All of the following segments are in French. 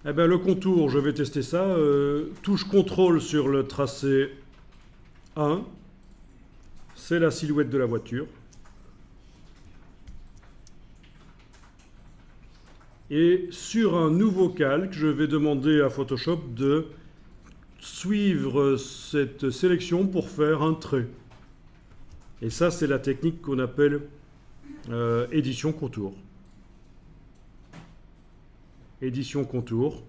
Eh bien, le contour, je vais tester ça. Touche contrôle sur le tracé 1. C'est la silhouette de la voiture. Et sur un nouveau calque, je vais demander à Photoshop de suivre cette sélection pour faire un trait. Et ça, c'est la technique qu'on appelle édition contour. Édition contour.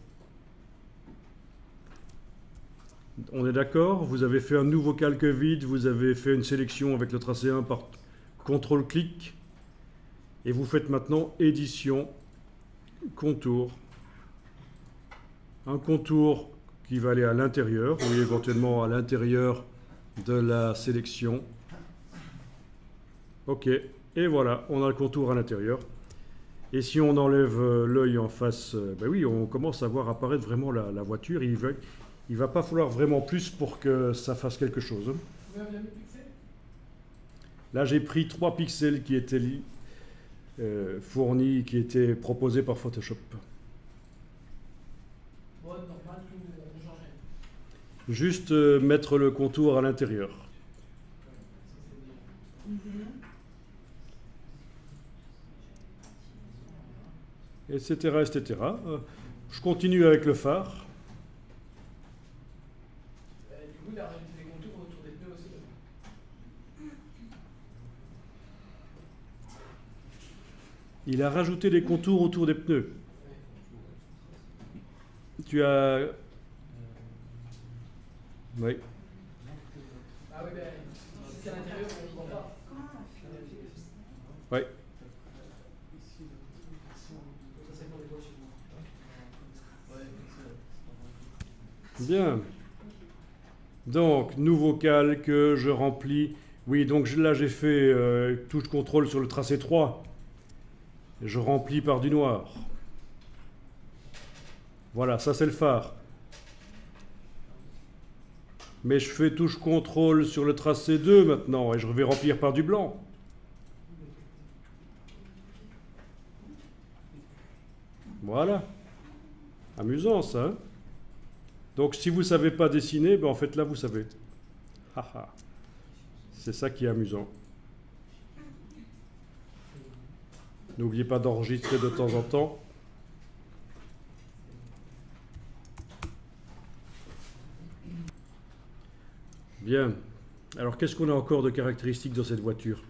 On est d'accord? Vous avez fait un nouveau calque vide, vous avez fait une sélection avec le tracé 1 par CTRL-clic. Et vous faites maintenant édition contour. Un contour qui va aller à l'intérieur, ou éventuellement à l'intérieur de la sélection. Ok, et voilà, on a le contour à l'intérieur. Et si on enlève l'œil en face, ben oui, on commence à voir apparaître vraiment la voiture. Il va pas falloir vraiment plus pour que ça fasse quelque chose. Là, j'ai pris 3 pixels qui étaient fournis, qui étaient proposés par Photoshop. Juste mettre le contour à l'intérieur. Etc., etc. Je continue avec le phare. Du coup, il a rajouté des contours autour des pneus aussi. Il a rajouté des contours autour des pneus. Tu as... Oui. Ah oui, ben, si c'est à l'intérieur, on ne voit pas. Oui. Bien. Donc, nouveau calque, je remplis. Oui, donc là, j'ai fait touche contrôle sur le tracé 3. Je remplis par du noir. Voilà, ça c'est le phare. Mais je fais touche contrôle sur le tracé 2 maintenant et je vais remplir par du blanc. Voilà. Amusant ça. Hein? Donc si vous ne savez pas dessiner, ben en fait là vous savez. C'est ça qui est amusant. N'oubliez pas d'enregistrer de temps en temps. Bien. Alors qu'est-ce qu'on a encore de caractéristiques dans cette voiture?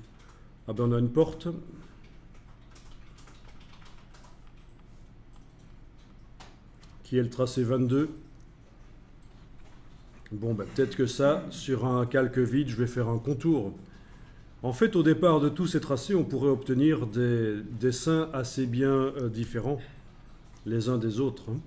Ah ben on a une porte. Qui est le tracé 22. Bon, ben, peut-être que ça, sur un calque vide, je vais faire un contour. En fait, au départ de tous ces tracés, on pourrait obtenir des dessins assez bien différents les uns des autres. Hein.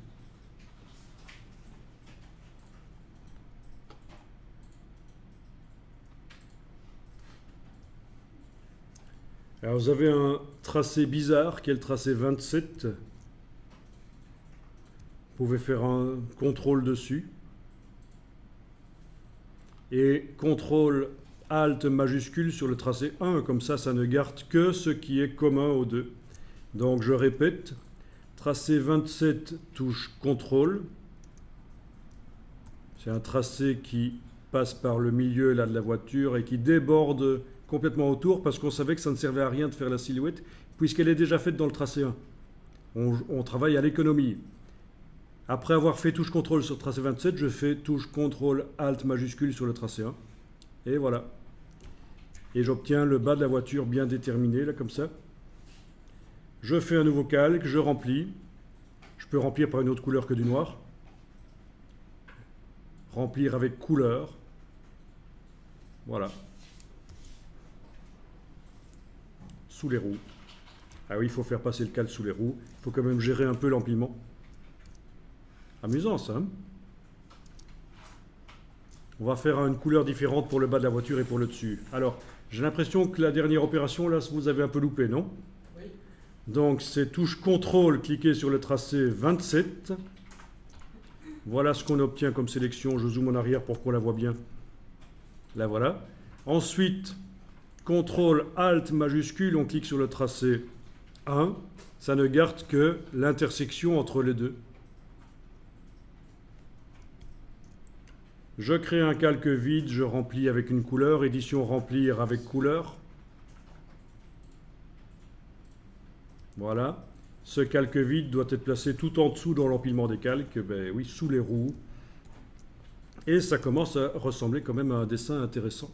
Alors, vous avez un tracé bizarre qui est le tracé 27. Vous pouvez faire un contrôle dessus. Et contrôle Alt majuscule sur le tracé 1, comme ça ne garde que ce qui est commun aux deux. Donc je répète, tracé 27 touche contrôle. C'est un tracé qui passe par le milieu là, de la voiture et qui déborde complètement autour parce qu'on savait que ça ne servait à rien de faire la silhouette puisqu'elle est déjà faite dans le tracé 1. On travaille à l'économie. Après avoir fait touche contrôle sur le tracé 27, je fais touche contrôle Alt majuscule sur le tracé 1. Et voilà. Et j'obtiens le bas de la voiture bien déterminé, là, comme ça. Je fais un nouveau calque, je remplis. Je peux remplir par une autre couleur que du noir. Remplir avec couleur. Voilà. Sous les roues. Ah oui, il faut faire passer le calque sous les roues. Il faut quand même gérer un peu l'empilement. Amusant ça. Hein? On va faire une couleur différente pour le bas de la voiture et pour le dessus. Alors, j'ai l'impression que la dernière opération, là, vous avez un peu loupé, non? Oui. Donc, c'est touche contrôle, cliquez sur le tracé 27. Voilà ce qu'on obtient comme sélection. Je zoome en arrière pour qu'on la voit bien. Là, voilà. Ensuite, contrôle Alt majuscule, on clique sur le tracé 1. Ça ne garde que l'intersection entre les deux. Je crée un calque vide, je remplis avec une couleur, édition remplir avec couleur. Voilà. Ce calque vide doit être placé tout en dessous dans l'empilement des calques, ben oui, sous les roues. Et ça commence à ressembler quand même à un dessin intéressant.